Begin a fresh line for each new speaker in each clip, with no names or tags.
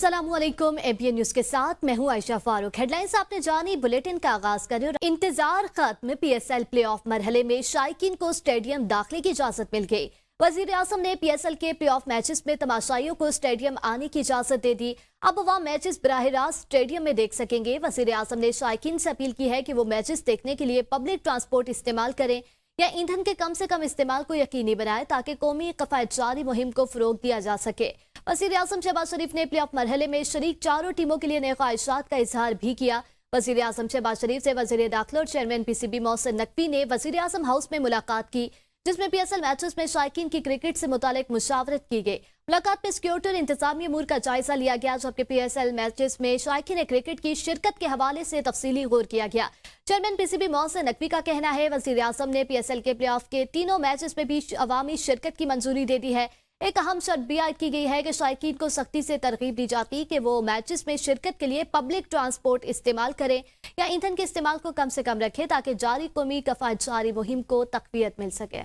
अस्सलामुअलैकुम ABN news के साथ मैं हूं आयशा फारूक। हेडलाइंस आपने जानी, बुलेटिन का आगाज करें। इंतजार खत्म, पीएसएल प्लेऑफ मरहले में शायकीन को स्टेडियम दाखिले की इजाजत मिल गई। वजीर आजम ने पीएसएल के प्लेऑफ मैचेस में तमाशाइयों को स्टेडियम आने की इजाजत दे दी। अब वह मैचेस बराह रास्त स्टेडियम में देख सकेंगे। वजीर आजम ने शायकीन से अपील की है कि वो मैचेस देखने के लिए पब्लिक ट्रांसपोर्ट इस्तेमाल करें या ईंधन के कम से कम इस्तेमाल को यकीनी बनाए ताकि कौमी कफायतजारी मुहिम को फरोग दिया जा सके। वजीर आजम शहबाज शरीफ ने प्लेऑफ मरहले में शरीक चारों टीमों के लिए नए ख्वाहिशात का इजहार भी किया। वजीर आजम शहबाज शरीफ से वजीर दाखिला और चेयरमैन पीसीबी मोहसिन नकवी ने वजीर आजम हाउस में मुलाकात की, जिसमें पीएसएल मैचेस में शायकीन की क्रिकेट से मुतालिक मुशावरत की गई। मुलाकात में सिक्योरिटी और इंतजामी अमूर का जायजा लिया गया, जबकि पीएसएल मैचेस में शायकीन क्रिकेट की शिरकत के हवाले से तफसीली गौर किया गया। चेयरमैन पीसीबी मोहसिन नकवी का कहना है, वजीर आजम ने पीएसएल के प्लेऑफ के तीनों मैचेस में भी अवामी शिरकत की मंजूरी दे दी है। एक अहम शर्त भी आयद की गई है कि शायकीन को सख्ती से तरगीब दी जाती कि वो मैचेस में शिरकत के लिए पब्लिक ट्रांसपोर्ट इस्तेमाल करें या ईंधन के इस्तेमाल को कम से कम रखें ताकि जारी कौमी कफायतजारी मुहिम को तकवीत मिल सके।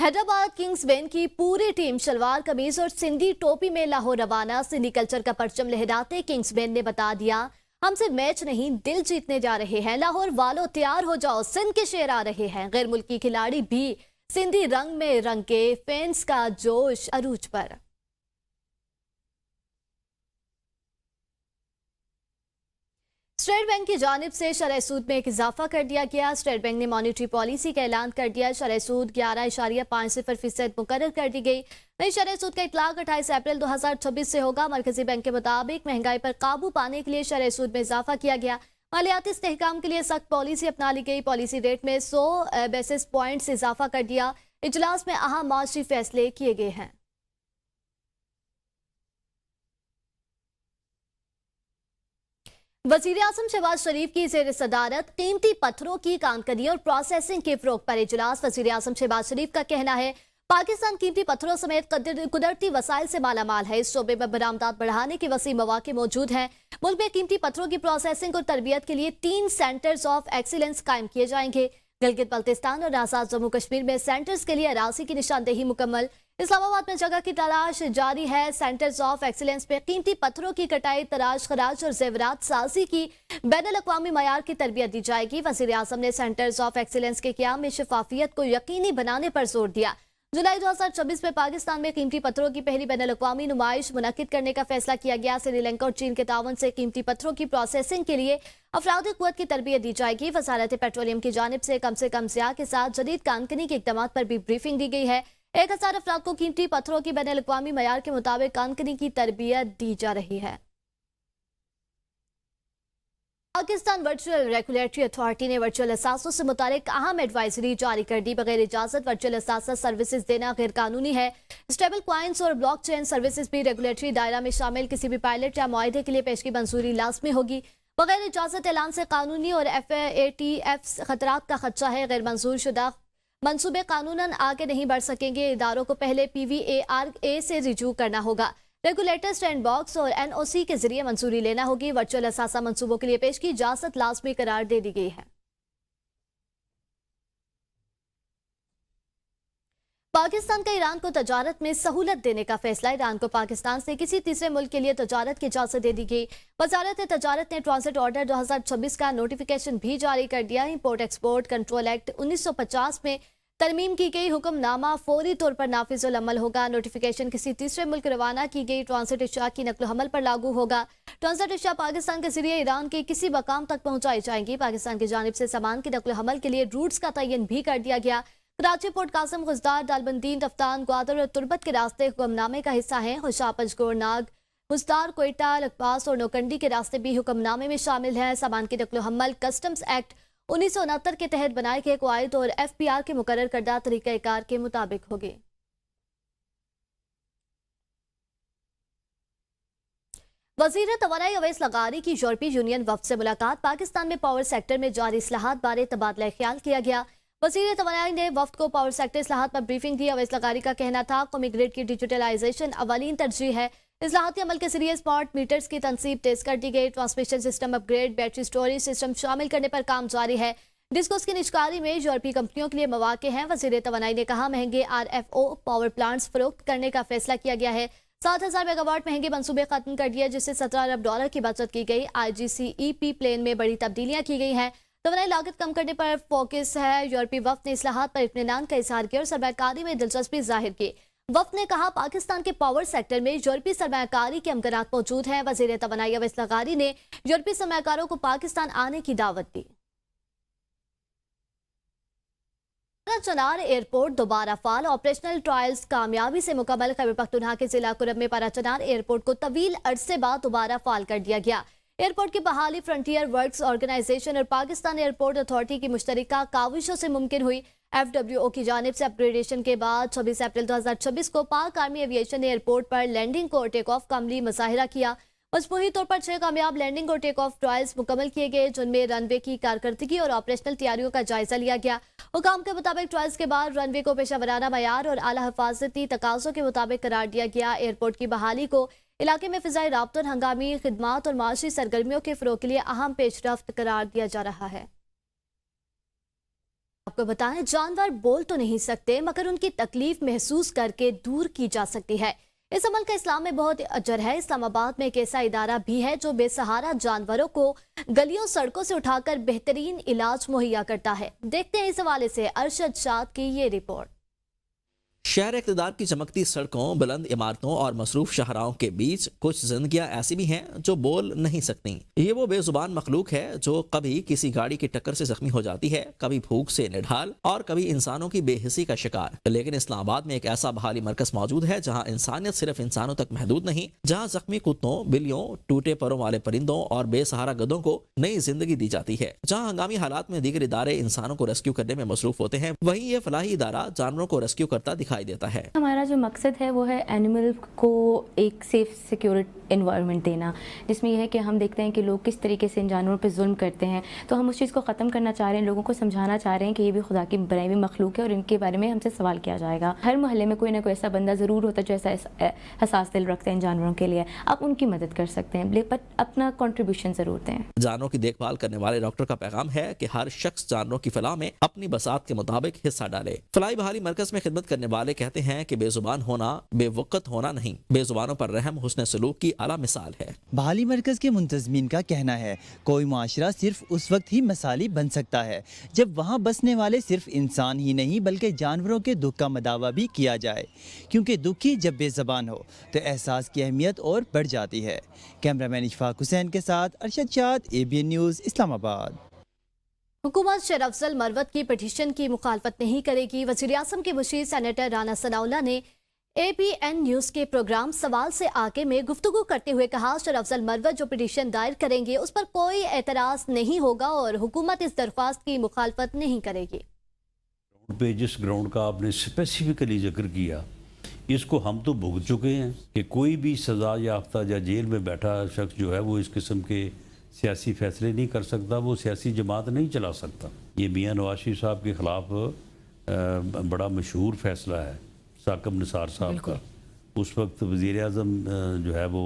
हैदराबाद किंग्स वैन की पूरी टीम शलवार कमीज और सिंधी टोपी में लाहौर रवाना। सिंधी कल्चर का परचम लहराते किंग्स वैन ने बता दिया, हम सिर्फ मैच नहीं दिल जीतने जा रहे हैं। लाहौर वालों तैयार हो जाओ, सिंध के शेर आ रहे हैं। गैर मुल्की खिलाड़ी भी सिंधी रंग में रंग के, फैंस का जोश अरूज पर। स्टेट बैंक की जानिब से शरह सूद में एक इजाफा कर दिया गया। स्टेट बैंक ने मॉनिटरी पॉलिसी का ऐलान कर दिया। शरह सूद 11.50% मुकर्रर कर दी गई। नई शरह सूद का इतलाक 28 अप्रैल 2026 से होगा। मरकजी बैंक के मुताबिक महंगाई पर काबू पाने के लिए शरह सूद में इजाफा किया गया। मालियाती इस्तेहकाम के लिए सख्त पॉलिसी अपना ली गई। पॉलिसी रेट में 100 बेसिस पॉइंट्स इजाफा कर दिया। इजलास में अहम माशी फैसले किए गए हैं। वजीर आजम शहबाज शरीफ की जेर सदारत कीमती पत्थरों की कानकनी और प्रोसेसिंग के फरोग पर इजलास। वजीर आजम शहबाज शरीफ का कहना है, पाकिस्तान कीमती पत्थरों समेत कुदरती वसाइल से मालामाल है। इस शोबे में बरामदात बढ़ाने के वसी मौके मौजूद हैं। मुल्क में कीमती पत्थरों की प्रोसेसिंग और तरबियत के लिए 3 सेंटर्स ऑफ एक्सीलेंस कायम किए जाएंगे। गिलगित बल्तिस्तान और आजाद जम्मू कश्मीर में सेंटर्स के लिए अराजी की निशानदेही मुकम्मल। इस्लामाबाद में जगह की तलाश जारी है। सेंटर्स ऑफ एक्सीलेंस में कीमती पत्थरों की कटाई, तराश, खराज और जेवरात साजी की बैनुल अक़वामी मयार की तरबियत दी जाएगी। वज़ीर आज़म ने सेंटर्स ऑफ एक्सीलेंस के क़याम में शफाफियत को यकीनी बनाने पर जोर दिया। जुलाई 2026 में पाकिस्तान में कीमती पत्थरों की पहली बैनुल अक़वामी नुमाइश मुनक्किद करने का फैसला किया गया। श्रीलंका और चीन के तावन से कीमती पत्थरों की प्रोसेसिंग के लिए अफराद क़ुव्वत की तरबियत दी जाएगी। वज़ारत पेट्रोलियम की जानिब से कम ज़िया के साथ जदीद कानकनी के इक़दाम पर भी ब्रीफिंग दी गई है। 1000 अफराद को कीमती पत्थरों की बैनुल अक़वामी मयार के मुताबिक कानकनी की तरबियत दी जा रही है। पाकिस्तान वर्चुअल रेगुलेटरी अथॉरिटी ने वर्चुअल असासों से मुतालिक अहम एडवाइजरी जारी कर दी। बगैर इजाजत वर्चुअल असासा सर्विसेज देना गैर कानूनी है। स्टेबल कॉइन्स और ब्लॉक चेन सर्विसेज भी रेगुलेटरी दायरा में शामिल किसी भी पायलट या मुआहदे के लिए पेशगी मंजूरी लाजमी होगी। बगैर इजाजत ऐलान से कानूनी और FATF खतरात का खदशा है। गैर मंजूर शुदा मंसूबे कानूनन आगे नहीं बढ़ सकेंगे। इदारों को पहले PVARA से रिजू करना होगा। रेगुलेटर स्टैंड बॉक्स और NOC के जरिए मंजूरी लेना होगी। वर्चुअल असासा मंसूबों के लिए पेशगी इजाजत लाजमी करार दे दी गई है। पाकिस्तान का ईरान को तजारत में सहूलत देने का फैसला। ईरान को पाकिस्तान से किसी तीसरे मुल्क के लिए तजारत की इजाजत दे दी गई। वजारत तजारत ने ट्रांजिट ऑर्डर 2026 का नोटिफिकेशन भी जारी कर दिया। इंपोर्ट एक्सपोर्ट कंट्रोल एक्ट 1950 में तरमीम की गई हुक्मनामा फौरी तौर पर नाफिजुल अमल होगा। नोटिफिकेशन किसी तीसरे मुल्क रवाना की गई ट्रांजिट अशिया की नकल हमल पर लागू होगा। ट्रांजिट अशिया पाकिस्तान के जरिए ईरान के किसी मकाम तक पहुंचाई जाएंगी। पाकिस्तान की जानिब से सामान की नकल हमल के लिए रूट्स का तयन भी कर दिया गया। कराची, पोर्ट कासिम, गुजदार, दालबंदीन, रफ्तान, ग्वादर और तुर्बत के रास्ते हुक्मनामे का हिस्सा हैं। खुशाब, पंजगोर, नाग, गुजदार, कोयटा, लखपास और नौकंडी के रास्ते भी हुक्मनामे में शामिल हैं। सामान की नकल हमल कस्टम्स एक्ट 1969 के तहत बनाए गए कवायद और FPR के मुकर्रर करदा तरीक़ाकार के मुताबिक होगी। वज़ीर तवानाई अवैस लगारी की यूरोपीय यूनियन वफ़द से मुलाकात। पाकिस्तान में पावर सेक्टर में जारी इस्लाहात बारे तबादला ख्याल किया गया। वज़ीर तवानाई ने वफ़द को पावर सेक्टर इस्लाहात पर ब्रीफिंग दी। अवैस लगारी का कहना था, कौमी ग्रिड की डिजिटलाइजेशन अवलीन तरजीह है। इस्लाहाती अमल के जरिए स्मार्ट मीटर्स की तनसीब तेज कर दी गई। Transmission system upgrade, battery storage system शामिल करने पर काम जारी है। डिस्कोस की निष्कारी में यूरोपीय कंपनियों के लिए मौके हैं। वज़ीर तवानाई ने कहा, महंगे RFO पावर प्लांट्स फरोख्त करने का फैसला किया गया है। 7,000 मेगावाट महंगे मंसूबे खत्म कर दिए, जिससे $17 अरब की बचत की गई। IGCEP प्लान में बड़ी तब्दीलियां की गई हैं। तवानाई लागत कम करने पर फोकस है। यूरोपीय वफ्द ने इस्लाहात पर इत्मीनान का इजहार किया और सरमायाकारी में दिलचस्पी जाहिर की। वफ्द ने कहा पाकिस्तान के पावर सेक्टर में यूरोपीय सरमायाकारी के अमकानात मौजूद हैं। वजीर तवानाई अवैस लगारी ने यूरोपीय सरमायाकारों को पाकिस्तान आने की दावत दी। चनार एयरपोर्ट दोबारा फाल, ऑपरेशनल ट्रायल्स कामयाबी से मुकम्मल। खैबर पख्तूनख्वा के जिला कुरब में चनार एयरपोर्ट को तवील अरसे बाद दोबारा फाल कर दिया गया। एयरपोर्ट की बहाली फ्रंटियर वर्क्स ऑर्गेनाइजेशन और पाकिस्तान एयरपोर्ट अथॉरिटी की मुश्तरका काविशों से मुमकिन हुई। FWO की जानिब से अपग्रेडेशन के बाद 26 अप्रैल 2026 को पाक आर्मी एविएशन ने एयरपोर्ट पर लैंडिंग को टेक ऑफ का अमली मुजाहिरा किया। मजमूई तौर पर 6 कामयाब लैंडिंग और टेक ऑफ ट्रायल्स मुकम्मल किए गए, जिनमें रनवे की कारकर्दगी और ऑपरेशनल तैयारियों का जायजा लिया गया। हुकाम के मुताबिक ट्रायल्स के बाद रनवे को पेशा वराना मयार और आला हिफाजती तकाज़ों के मुताबिक करार दिया गया। एयरपोर्ट की बहाली को इलाके में फिजाई राब्तों, हंगामी खिदमात और माशी सरगर्मियों के फरोग के लिए अहम पेशरफ्त करार दिया जा रहा है। आपको बताएं, जानवर बोल तो नहीं सकते मगर उनकी तकलीफ महसूस करके दूर की जा सकती है। इस अमल का इस्लाम में बहुत अजर है। इस्लामाबाद में एक ऐसा इदारा भी है जो बेसहारा जानवरों को गलियों सड़कों से उठाकर बेहतरीन इलाज मुहैया करता है। देखते हैं इस हवाले से अरशद शाद की ये रिपोर्ट।
शहर इक़्तिदार की चमकती सड़कों, बुलंद इमारतों और मसरूफ शाहराहों के बीच कुछ जिंदगियां ऐसी भी हैं जो बोल नहीं सकती। ये वो बेजुबान मखलूक है जो कभी किसी गाड़ी की टक्कर से जख्मी हो जाती है, कभी भूख से निढाल और कभी इंसानों की बेहिसी का शिकार। लेकिन इस्लामाबाद में एक ऐसा बहाली मरकज मौजूद है जहाँ इंसानियत सिर्फ इंसानों तक महदूद नहीं, जहाँ जख्मी कुत्तों, बिल्लियों, टूटे परों वाले परिंदों और बेसहारा गधों को नई जिंदगी दी जाती है। जहाँ हंगामी हालात में दीगर इदारे इंसानों को रेस्क्यू करने में मसरूफ होते हैं, वहीं ये फलाही इदारा जानवरों को रेस्क्यू करता दिखाई देता है।
हमारा जो मकसद है वो है एनिमल को एक सेफ सिक्योर एनवायरनमेंट देना, जिसमें यह है कि हम देखते हैं कि लोग किस तरीके से इन जानवरों पर जुल्म करते हैं, तो हम उस चीज़ को ख़त्म करना चाह रहे हैं। लोगों को समझाना चाह रहे हैं कि ये भी खुदा की बनाई हुई मखलूक है और इनके बारे में हमसे सवाल किया जाएगा। हर मोहल्ले में कोई ना कोई ऐसा बंदा ज़रूर होता है जो ऐसा हसास दिल रखते हैं इन जानवरों के लिए। आप उनकी मदद कर सकते हैं, लेकिन अपना कंट्रीब्यूशन ज़रूर दें।
जानवरों की देखभाल करने वाले डॉक्टर का पैगाम है कि हर शख्स जानवरों की फलाह में अपनी बसात के मुताबिक हिस्सा डाले। फलाही बहाली मरकज में खिदमत करने वाले कहते हैं कि बेजुबान होना बेवकत होना नहीं, बेजुबानों पर रहम हुस्न सलूक की आला मिसाल है।
बहाली मरकज के मुंतजमीन का कहना है कोई माशरा सिर्फ उस वक्त ही मिसाली बन सकता है जब वहाँ बसने वाले सिर्फ इंसान ही नहीं बल्कि जानवरों के दुख का मदावा भी किया जाए, क्योंकि दुखी जब बेज़बान हो तो एहसास की अहमियत और बढ़ जाती है। कैमरामैन इशफाक हुसैन के साथ अरशद शाद, ABN न्यूज़, इस्लामाबाद।
हुकूमत शेर अफजल मरवत की पिटीशन की मुखालफत नहीं करेगी। वज़ीर आज़म के मुशीर सेनेटर राना सनाउल्लाह ने ABN न्यूज़ के प्रोग्राम सवाल से आगे में गुफ्तगू करते हुए कहा, शेर अफजल मरवत जो पिटीशन दायर करेंगे उस पर कोई एतराज़ नहीं होगा और हुकूमत इस दरख्वास्त की मुखालफत नहीं करेगी।
पे जिस ग्राउंड का आपने स्पेसिफिकली जिक्र किया, इसको हम तो भुगत चुके हैं कि कोई भी सज़ा याफ्ता या जेल में बैठा शख्स जो है वो इस किस्म के सियासी फैसले नहीं कर सकता, वो सियासी जमात नहीं चला सकता। ये मियाँ नवाज शरीफ साहब के ख़िलाफ़ बड़ा मशहूर फ़ैसला है साकिब निसार साहब का। उस वक्त वज़ीर आज़म जो है वो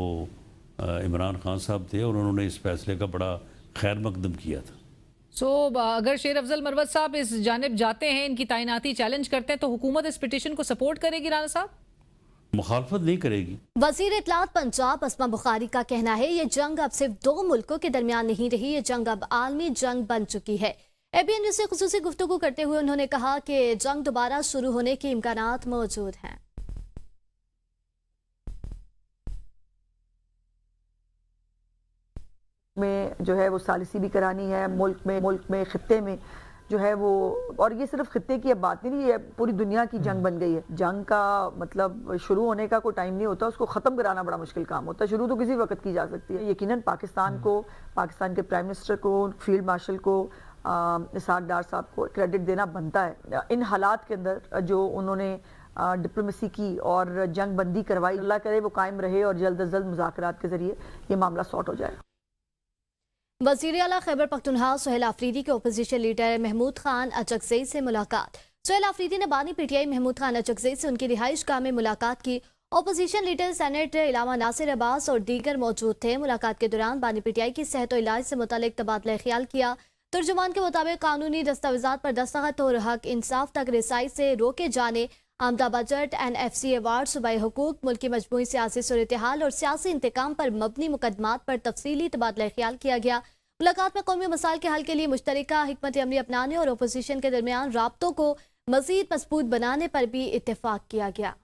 इमरान खान साहब थे और उन्होंने इस फैसले का बड़ा खैर मकदम किया था।
अगर शेर अफजल मरवत साहब इस जानिब जाते हैं, इनकी तैनाती चैलेंज करते हैं, तो हुकूमत इस पिटीशन को सपोर्ट करेगी राना साहब?
मुखालफत नहीं करेगी।
वजीर इत्तलात पंजाब अस्मा बुखारी का कहना है ये जंग अब सिर्फ दो मुल्कों के दरमियान नहीं रही, ये जंग अब आलमी जंग बन चुकी है। ABN न्यूज़ से खुसूसी गुफ्तगू करते हुए उन्होंने कहा कि जंग दोबारा शुरू होने के इम्कानात मौजूद हैं।
में जो है वो सालिसी भी करानी है मुल्क में खित्ते में जो है वो, और ये सिर्फ खित्ते की अब बात नहीं, ये पूरी दुनिया की जंग बन गई है। जंग का मतलब शुरू होने का कोई टाइम नहीं होता, उसको ख़त्म कराना बड़ा मुश्किल काम होता है। शुरू तो किसी वक्त की जा सकती है। यकीनन पाकिस्तान को, पाकिस्तान के प्राइम मिनिस्टर को, फील्ड मार्शल को, इसाक डार साहब को क्रेडिट देना बनता है। इन हालात के अंदर जो उन्होंने डिप्लोमेसी की और जंग बंदी करवाई, अल्लाह करे वो कायम रहे और जल्द अज जल्द मुज़ाकरात के जरिए ये मामला सॉर्ट हो जाए।
वज़ीर आला खैबर पख्तूनख्वा सुहेल आफरीदी के अपोजिशन लीडर महमूद खान अचकज़ई से मुलाकात। सुहेल आफरीदी ने बानी PTI महमूद खान अचकज़ई से उनकी रिहाइश गाह में मुलाकात की। अपोजिशन लीडर सेनेट इलामा नासिर अब्बास और दीगर मौजूद थे। मुलाकात के दौरान बानी PTI की सेहत और इलाज से मुतालिक तबादला ख्याल किया। तर्जुमान के मुताबिक कानूनी दस्तावेजात पर दस्तखत और हक इंसाफ तक रसाई से रोके जाने, आमदा बजट NFC अवार्ड सूबाई हुकूक मुल्क की मजमूई सियासी सूरत-ए-हाल और सियासी इंतकाम पर मबनी मुकदमात पर तफसीली तबादला ख्याल किया गया। मुलाकात में कौमी मसाइल के हल के लिए मुश्तरका हिकमत अमली अपनाने और अपोजिशन के दरमियान राब्तों को मजीद मजबूत बनाने पर भी इत्तेफाक किया गया।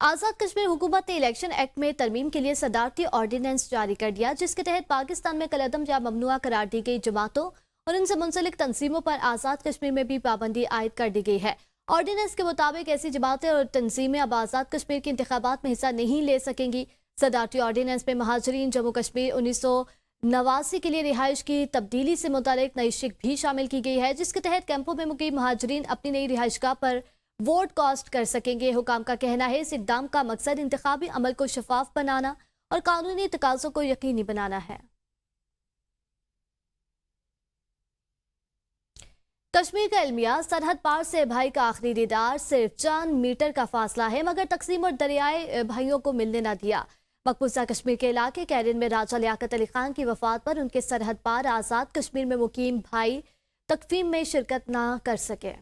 आज़ाद कश्मीर हुकूमत ने इलेक्शन एक्ट में तरमीम के लिए सदारती ऑर्डिनेंस जारी कर दिया, जिसके तहत पाकिस्तान में कलअदम या ममनुआ करार दी गई जमातों और उनसे मुंसलिक तंजीमों पर आज़ाद कश्मीर में भी पाबंदी आयद कर दी गई है। ऑर्डिनेंस के मुताबिक ऐसी जमातें और तंजीमें अब आज़ाद कश्मीर के इंतखाबात में हिस्सा नहीं ले सकेंगी। सदारती ऑर्डिनेंस में महाजरीन जम्मू कश्मीर 1989 के लिए रिहाइश की तब्दीली से मुतालिक नई शिक भी शामिल की गई है, जिसके तहत कैंपों में मुकीम महाजरीन अपनी नई रिहाइशगाह पर वोट कास्ट कर सकेंगे। हुकाम का कहना है इस इक़दाम का मकसद इंतखाबी अमल को शफाफ बनाना और कानूनी तकाज़ों को यकीनी बनाना है। कश्मीर का अलमिया सरहद पार से भाई का आखिरी दीदार सिर्फ चंद मीटर का फासला है, मगर तकसीम और दरियाए भाइयों को मिलने न दिया। मकबूजा कश्मीर के इलाके कैरन में राजा लियाकत अली खान की वफात पर उनके सरहद पार आज़ाद कश्मीर में मुकीम भाई तकफीम में शिरकत न कर सके।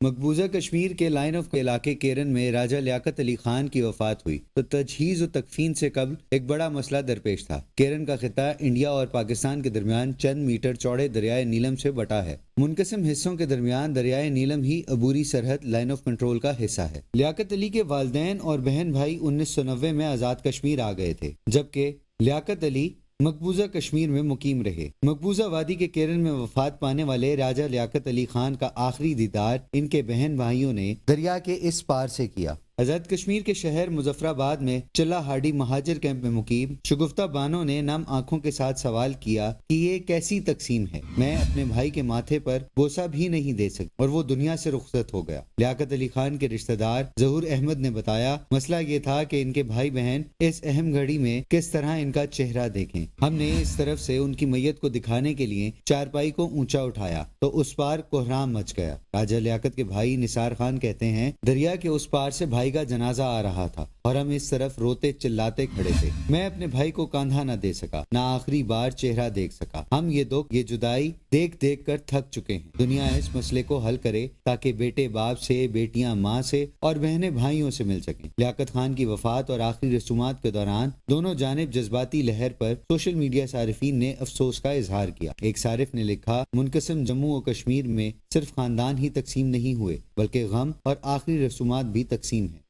मकबूजा कश्मीर के लाइन ऑफ इलाके केरन में राजा लियाकत अली खान की वफात हुई तो तजहीज़ और तकफीन से कबल एक बड़ा मसला दरपेश था। केरन का खिता इंडिया और पाकिस्तान के दरमियान चंद मीटर चौड़े दरियाए नीलम से बटा है। मुनकसिम हिस्सों के दरमियान दरियाए नीलम ही अबूरी सरहद लाइन ऑफ कंट्रोल का हिस्सा है। लियाकत अली के वालिदैन और बहन भाई 1990 में आज़ाद कश्मीर आ गए थे, जबकि लियाकत अली मकबूजा कश्मीर में मुकीम रहे। मकबूजा वादी के केरन में वफात पाने वाले राजा लियाकत अली खान का आखिरी दीदार इनके बहन भाइयों ने दरिया के इस पार से किया। आज़ाद कश्मीर के शहर मुजफ्फराबाद में चिल्ला हाडी महाजर कैंप में मुकीम शगुफ्ता बानो ने नम आंखों के साथ सवाल किया कि ये कैसी तकसीम है। मैं अपने भाई के माथे पर बोसा भी नहीं दे सकी और वो दुनिया से रुखसत हो गया। लियाकत अली खान के रिश्तेदार जहूर अहमद ने बताया मसला ये था कि इनके भाई बहन इस अहम घड़ी में किस तरह इनका चेहरा देखें। हमने इस तरफ से उनकी मैयत को दिखाने के लिए चारपाई को ऊंचा उठाया तो उस पार कोहराम मच गया। राजा लियाकत के भाई निसार खान कहते हैं दरिया के उस पार से भाई का जनाजा आ रहा था और हम इस तरफ रोते चिल्लाते खड़े थे। मैं अपने भाई को कांधा न दे सका, न आखिरी बार चेहरा देख सका। हम ये दुख, ये जुदाई देख देख कर थक चुके हैं। दुनिया इस मसले को हल करे ताकि बेटे बाप से, बेटियां माँ से और बहनें भाइयों से मिल सकें। लियाकत खान की वफात और आखिरी रसूमात के दौरान दोनों जानिब जज्बाती लहर पर सोशल मीडिया सारिफीन ने अफसोस का इजहार किया। एक सारिफ ने लिखा मुनकसिम जम्मू और कश्मीर में सिर्फ खानदान ही तकसीम नहीं हुए बल्कि गम और आखिरी रसूमात भी तकसीम है।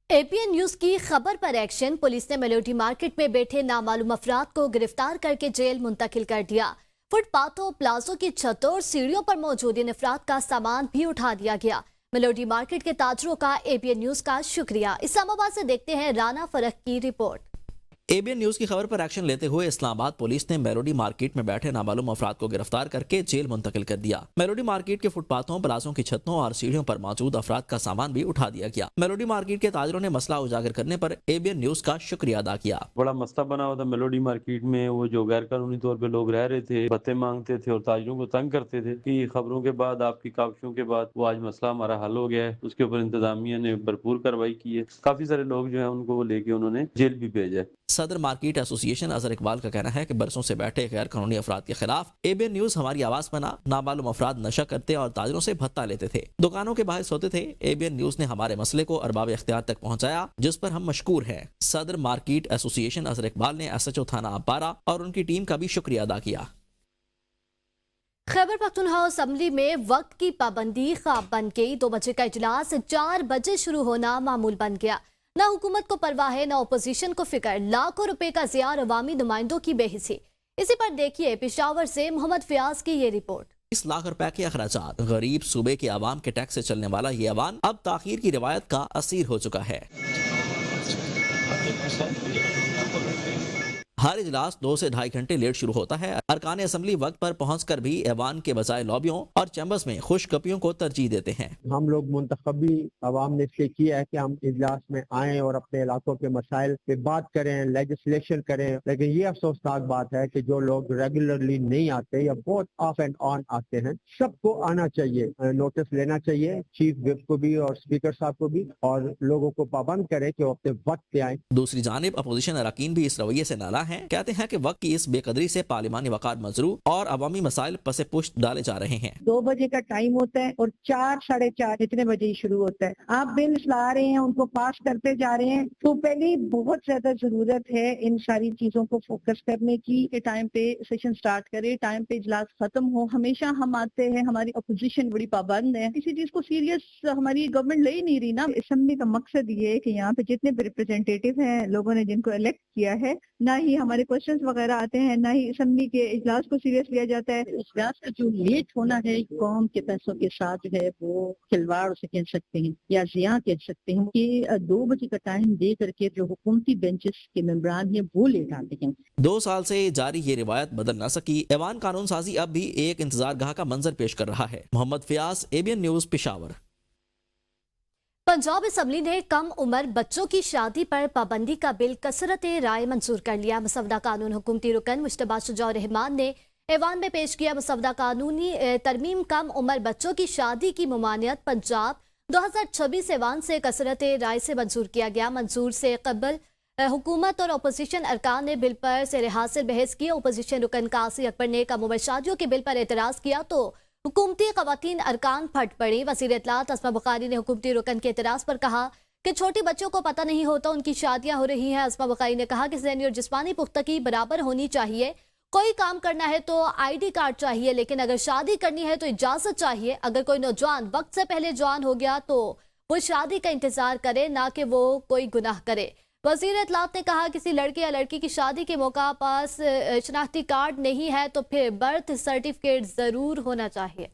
APN न्यूज की खबर पर एक्शन। पुलिस ने मेलोडी मार्केट में बैठे नामालूम अफराद को गिरफ्तार करके जेल मुंतकिल कर दिया। फुटपाथों, प्लाजों की छतों और सीढ़ियों पर मौजूद इन अफराद का सामान भी उठा दिया गया। मेलोडी मार्केट के ताजरों का APN न्यूज का शुक्रिया। इस्लामाबाद से देखते हैं राना फरख की रिपोर्ट।
ABN न्यूज की खबर पर एक्शन लेते हुए इस्लामाबाद पुलिस ने मेलोडी मार्केट में बैठे नामालूम अफराद को गिरफ्तार करके जेल मुंतकिल कर दिया। मेलोडी मार्केट के फुटपाथों, प्लाजों की छतों और सीढ़ियों पर मौजूद अफराद का सामान भी उठा दिया गया। मेलोडी मार्केट के ताजरों ने मसला उजागर करने पर ABN न्यूज का शुक्रिया अदा किया।
बड़ा मसला बना हुआ था मेलोडी मार्केट में। वो जो गैर कानूनी तौर पे लोग रह रहे थे, भत्ते मांगते थे और ताजरों को तंग करते थे कि खबरों के बाद, आपकी काविशों के बाद वो आज मसला हमारा हल हो गया है। उसके ऊपर इंतजामिया ने भरपूर कार्रवाई की है। काफी सारे लोग जो है उनको वो लेके उन्होंने जेल भी भेजा है।
सदर मार्केट एसोसिएशन अजहर इकबाल का कहना है कि बरसों से बैठे गैर कानूनी अफराद के खिलाफ ABN न्यूज हमारी आवाज बना। नामालूम अफराद नशा करते और ताजरों से भत्ता लेते थे, दुकानों के बाहर सोते थे। ABN न्यूज ने हमारे मसले को अरबाब इख्तियार तक पहुंचाया, जिस पर हम मशकूर हैं। सदर मार्केट एसोसिएशन अजहर इकबाल ने SHO थाना अब्बारा और उनकी टीम का भी शुक्रिया अदा किया।
खैबर पख्तूनख्वा असेंबली में वक्त की पाबंदी ख्वाब बन गई। 2 बजे का इजलास 4 बजे शुरू होना मामूल बन गया। न हुकूमत को परवाह है, न अपोजिशन को फिक्र। लाखों रुपए का ज़ियार अवामी नुमाइंदों की बेहिसी। इसी पर देखिए पेशावर से मोहम्मद फयाज की ये रिपोर्ट।
20 लाख रुपए के अखराजात, गरीब सूबे के आवाम के टैक्स से चलने वाला ये अवान अब ताखीर की रिवायत का असीर हो चुका है। हर इजलास 2 से 2.5 घंटे लेट शुरू होता है। अरकान असेंबली वक्त पर पहुंचकर भी ऐवान के बजाय लॉबियों और चैम्बर्स में खुशगपियों को तरजीह देते हैं।
हम लोग मुंतखबी आवाम ने इसलिए किया है कि हम इजलास में आएं और अपने इलाकों के मसाइल पे बात करें, लेजिस्लेशन करें। लेकिन ये अफसोसनाक बात है कि जो लोग रेगुलरली नहीं आते या बहुत ऑफ एंड ऑन आते हैं, सबको आना चाहिए, नोटिस लेना चाहिए, चीफ विप को भी और स्पीकर साहब को भी, और लोगों को पाबंद करें कि वो अपने वक्त पे आए।
दूसरी जानिब अपोजिशन अरकान भी इस रवैये से नाला हैं। कहते हैं कि वक्त की इस बेकदरी से पार्लिमानी वक़ार मजरू और अवामी मसाइल पसे पुश्त डाले जा रहे हैं।
2 बजे का टाइम होता है और 4 साढ़े 4 इतने बजे ही शुरू होता है। आप बिल ला रहे हैं, उनको पास करते जा रहे हैं, तो पहले बहुत ज्यादा जरूरत है इन सारी चीजों को फोकस करने की कि टाइम पे सेशन स्टार्ट करे, टाइम पे इजलास खत्म हो। हमेशा हम आते हैं, हमारी अपोजिशन बड़ी पाबंद है, किसी चीज को सीरियस हमारी गवर्नमेंट ले ही नहीं रही ना। असेंबली का मकसद ये है कि यहाँ पे जितने भी रिप्रेजेंटेटिव हैं, लोगों ने जिनको इलेक्ट किया है, ना ही हमारे क्वेश्चंस वगैरह आते हैं, ना ही असेंबली के इजलास को सीरियस लिया जाता है। इजलास का जो लेट होना है कौम के पैसों के साथ जो है वो खिलवाड़ से कह सकते हैं या जिया कह सकते हैं कि 2 बजे का टाइम दे करके जो हुकूमती बेंचेस के मेंबरान हैं वो लेट आते हैं।
2 साल से जारी ये रिवायत बदल न सकी। ऐवान कानून साजी अब भी एक इंतजारगाह का मंजर पेश कर रहा है। Mohammad Fayaz, ABN news, Peshawar.
Punjab assembly ने कम उम्र बच्चों की शादी पर पाबंदी का बिल कसरत राय मंजूर कर लिया। मसवदा कानून हुकूमती रुकन मुश्तबा शुजा रहमान ने ऐवान में पेश किया। मसवदा कानूनी तरमीम कम उम्र बच्चों की शादी की मुमानियत पंजाब 2026 ऐवान से कसरत राय से मंजूर किया गया। मंजूर से कबल हुकूमत और अपोजिशन अरकान ने बिल पर सेरे हासिल बहस की। अपोजिशन रुकन कासी अकबर ने कम उम्र शादियों के बिल पर एतराज़ किया तो हुकूमती ख़वातीन अरकान फट पड़ी। वज़ीर इत्तलात अस्मा बुखारी ने हुकूमती रुकन के एतराज़ पर कहा कि छोटी बच्चों को पता नहीं होता उनकी शादियां हो रही हैं। अस्मा बुखारी ने कहा कि ज़हनी और जिस्मानी पुख्तगी बराबर होनी चाहिए। कोई काम करना है तो ID कार्ड चाहिए, लेकिन अगर शादी करनी है तो इजाज़त चाहिए। अगर कोई नौजवान वक्त से पहले जवान हो गया तो वो शादी का इंतज़ार करे, ना कि वो कोई गुनाह करे। वज़ीर इत्तलात ने कहा किसी लड़के या लड़की की शादी के मौका पास शनाख्ती कार्ड नहीं है तो फिर बर्थ सर्टिफिकेट ज़रूर होना चाहिए।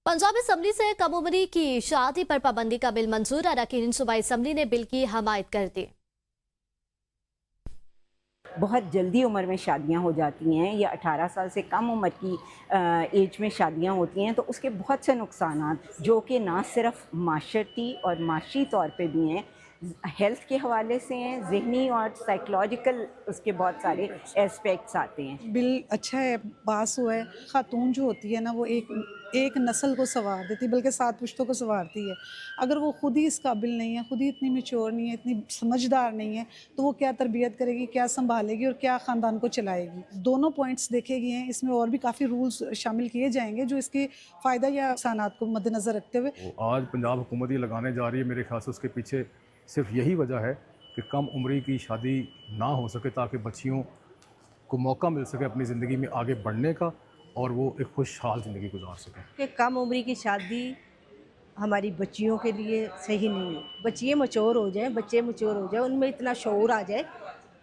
पंजाब असम्बली से कम उम्री की शादी पर पाबंदी का बिल मंजूर। अरकान सूबाई असम्बली ने बिल की हमायत कर दी।
बहुत जल्दी उम्र में शादियां हो जाती हैं या 18 साल से कम उम्र की एज में शादियां होती हैं, तो उसके बहुत से नुकसानात जो कि ना सिर्फ माशरती और माशी तौर पे भी हैं, हेल्थ के हवाले से हैं, ज़हनी और साइकोलॉजिकल उसके बहुत सारे एस्पेक्ट्स आते हैं।
बिल अच्छा है, पास हुआ है। खातून जो होती है ना वो एक नस्ल को संवार देती, बल्कि 7 पुश्तों को संवारती है। अगर वो खुद ही इस काबिल नहीं है, खुद ही इतनी मैच्योर नहीं है, इतनी समझदार नहीं है, तो वो क्या तरबियत करेगी, क्या संभालेगी और क्या ख़ानदान को चलाएगी। दोनों पॉइंट्स देखे गए हैं। इसमें और भी काफ़ी रूल्स शामिल किए जाएंगे जो इसके फ़ायदा या नुकसानात को मद्देनज़र रखते हुए
आज पंजाब हुकूमत ये लगाने जा रही है। मेरे ख्याल से उसके पीछे सिर्फ यही वजह है कि कम उम्री की शादी ना हो सके ताकि बच्चियों को मौका मिल सके अपनी ज़िंदगी में आगे बढ़ने का और वो एक खुशहाल ज़िंदगी गुजार सकें।
कि कम उम्री की शादी हमारी बच्चियों के लिए सही नहीं है। बच्चियाँ मैच्योर हो जाएं, बच्चे मैच्योर हो जाएं, उनमें इतना शऊर आ जाए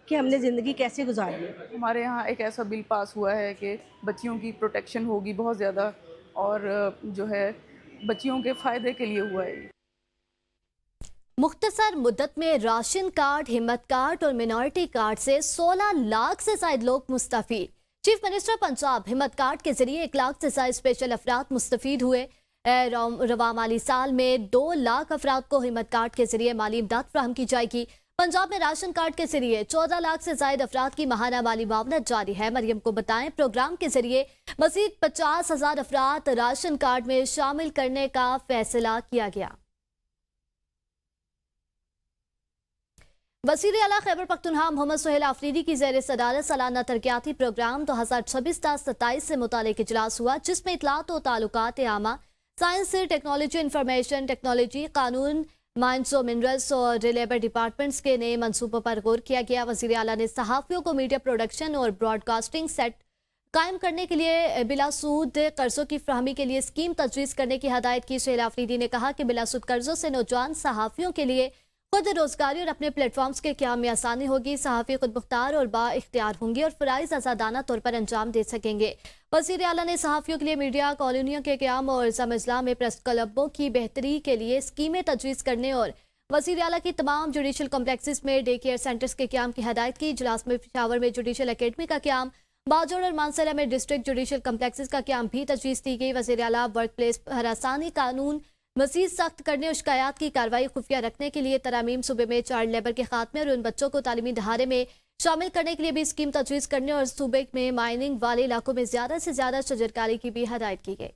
कि हमने ज़िंदगी कैसे गुजारनी है।
हमारे यहाँ एक ऐसा बिल पास हुआ है कि बच्चियों की प्रोटेक्शन होगी बहुत ज़्यादा और जो है बच्चियों के फ़ायदे के लिए हुआ है।
मुख्तसर मुद्दत में राशन कार्ड, हिम्मत कार्ड और मिनॉरिटी कार्ड से 16 लाख से ज़ायद लोग मुस्तफ़ीद। चीफ मिनिस्टर पंजाब हिम्मत कार्ड के जरिए 1 लाख से ज़ायद स्पेशल अफराद मुस्तफ़ीद हुए। रवा माली साल में 2 लाख अफराद को हिम्मत कार्ड के जरिए माली इमदाद फराहम की जाएगी। पंजाब में राशन कार्ड के जरिए 14 लाख से ज़ायद अफराद की माहाना माली मामलत जारी है। मरियम को बताएं, प्रोग्राम के जरिए मज़ीद 50,000 अफराद राशन कार्ड में शामिल करने का फैसला किया गया। वज़ीर आला खैबर पख्तूनख्वा मोहम्मद सुहेल आफरीदी की ज़ेर सदारत सालाना तरक्याती प्रोग्राम 2026-27 से मुतालिक इजलास हुआ, जिसमें इत्तलात और ताल्लुकात आमा, साइंस, टेक्नोलॉजी, इंफॉर्मेशन टेक्नोलॉजी, कानून, माइंस और मिनरल्स और लेबर डिपार्टमेंट्स के नए मनसूबों पर गौर किया गया। वज़ीर आला ने सहाफ़ियों को मीडिया प्रोडक्शन और ब्रॉडकास्टिंग सेट कायम करने के लिए बिलासूद कर्जों की फ्राहमी के लिए स्कीम तजवीज़ करने की हदायत की। सुहेल आफरीदी ने कहा कि बिलासूद कर्जों से नौजवान सहाफ़ियों के लिए खुद रोजगारी और अपने प्लेटफॉर्म्स के क़याम में आसानी होगी। सहाफ़ी खुद मुख्तार और बा इख्तियार होंगे और फ़राइज़ आज़ादाना तौर पर अंजाम दे सकेंगे। वज़ीर आला ने सहाफ़ियों के लिए मीडिया कॉलोनियों के क़याम और ज़म-ए-इज़्लाह में प्रेस क्लबों की बेहतरी के लिए स्कीमें तजवीज़ करने और वज़ीर आला की तमाम जुडिशल कॉम्प्लेक्सेस में डे केयर सेंटर्स के क़याम की हदायत की। इजलास में पेशावर में जुडिशल अकेडमी का क़याम, बाजोड़ और मानसरा में डिस्ट्रिक्ट जुडिशल कॉम्प्लेक्सेस का क़याम भी तजवीज़ दी गई। वज़ीर आला वर्क प्लेस हरासानी कानून मज़ीद सख्त करने और शिकायत की कार्रवाई खुफिया रखने के लिए तरामीम, सूबे में चाइल्ड लेबर के खात्मे और उन बच्चों को तालीमी ढारे में शामिल करने के लिए भी स्कीम तजवीज़ करने और सूबे में माइनिंग वाले इलाकों में ज़्यादा से ज़्यादा शजरकारी की भी हदायत की गई।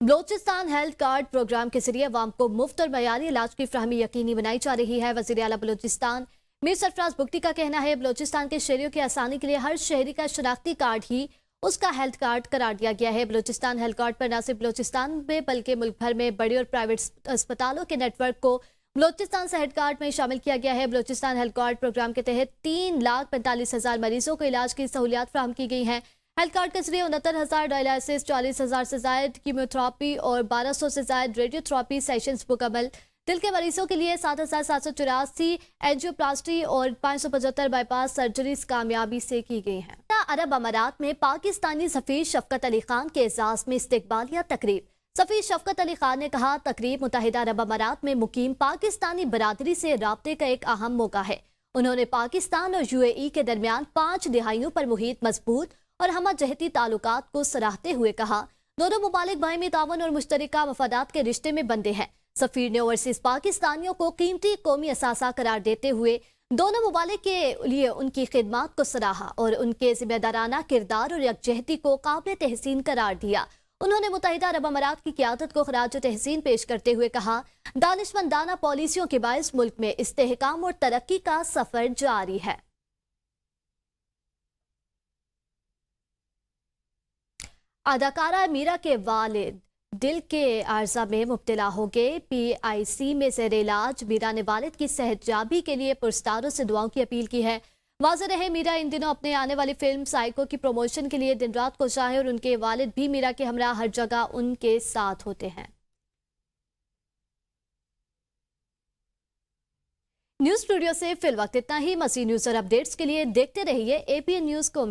बलोचिस्तान हेल्थ कार्ड प्रोग्राम के जरिए अवाम को मुफ्त और मयारी इलाज की फ्राहमी यकीनी बनाई जा रही है। वज़ीर आला बलोचिस्तान मीर सरफराज बुगटी का कहना है बलोचिस्तान के शहरियों की आसानी के लिए हर शहरी का शनाख्ती कार्ड ही उसका हेल्थ कार्ड करार दिया गया है। बलोचिस्तान हेल्थ कार्ड पर न सिर्फ बलोचिस्तान में बल्कि मुल्क भर में बड़े और प्राइवेट अस्पतालों के नेटवर्क को बलोचिस्तान से हेल्थ कार्ड में शामिल किया गया है। बलोचिस्तान हेल्थ कार्ड प्रोग्राम के तहत 3,45,000 मरीजों को इलाज की सहूलियात फराहम की गई हैं। हेल्थ कार्ड के जरिए 69,000 डायलिसिस, 40,000 से ज्यादा कीमोथेरेपी और 1,200 से ज्यादा रेडियोथेरेपी सेशंस मुकम्मल। दिल के मरीजों के लिए 7,784 एंजियोप्लास्टी और 575 बाईपास सर्जरीज कामयाबी से की गई हैं। अरब अमारात में पाकिस्तानी सफीर शफकत अली खान के एजाज में इस्तकबालिया तकरीब। सफीर शफकत अली खान ने कहा तकरीब मुत्तहिदा अरब अमारात में मुकीम पाकिस्तानी बरादरी से राब्ते का एक अहम मौका है। उन्होंने पाकिस्तान और UAE के दरमियान 5 दिहाइयों पर मुहित मजबूत और हमा जहती ताल्लुकात को सराहते हुए कहा दोनों मुमालिक बाहमी तावन और मुश्तरका मफादात के रिश्ते में बंधे हैं। सफीर ने ओवरसीज पाकिस्तानियों को कीमती कौमी असासा करार देते हुए दोनों मुमालिक के लिए उनकी खिदमत को सराहा और उनके जिम्मेदाराना किरदार और यकजहती को काबिल तहसीन करार दिया। उन्होंने मुत्तहिदा अरब अमारात की क़यादत को खराज तहसीन पेश करते हुए कहा दानिशमंदाना पॉलिसियों के बायस मुल्क में इस्तेहकाम और तरक्की का सफर जारी है। अदाकारा मीरा के वालिद दिल के आर्जा में मुब्तला हो गए। PIC में ज़ेर इलाज मीरा ने वालिद की सेहतयाबी के लिए पुरस्कारों से दुआओं की अपील की है। वाज़ेह रहे मीरा इन दिनों अपने आने वाली फिल्म साइको की प्रमोशन के लिए दिन रात कोशां हैं और उनके वालिद भी मीरा के हमरा हर जगह उनके साथ होते हैं। न्यूज़ स्टूडियो से फिल वक्त इतना ही। मज़ीद न्यूज़ और अपडेट्स के लिए देखते रहिए APN न्यूज़ को।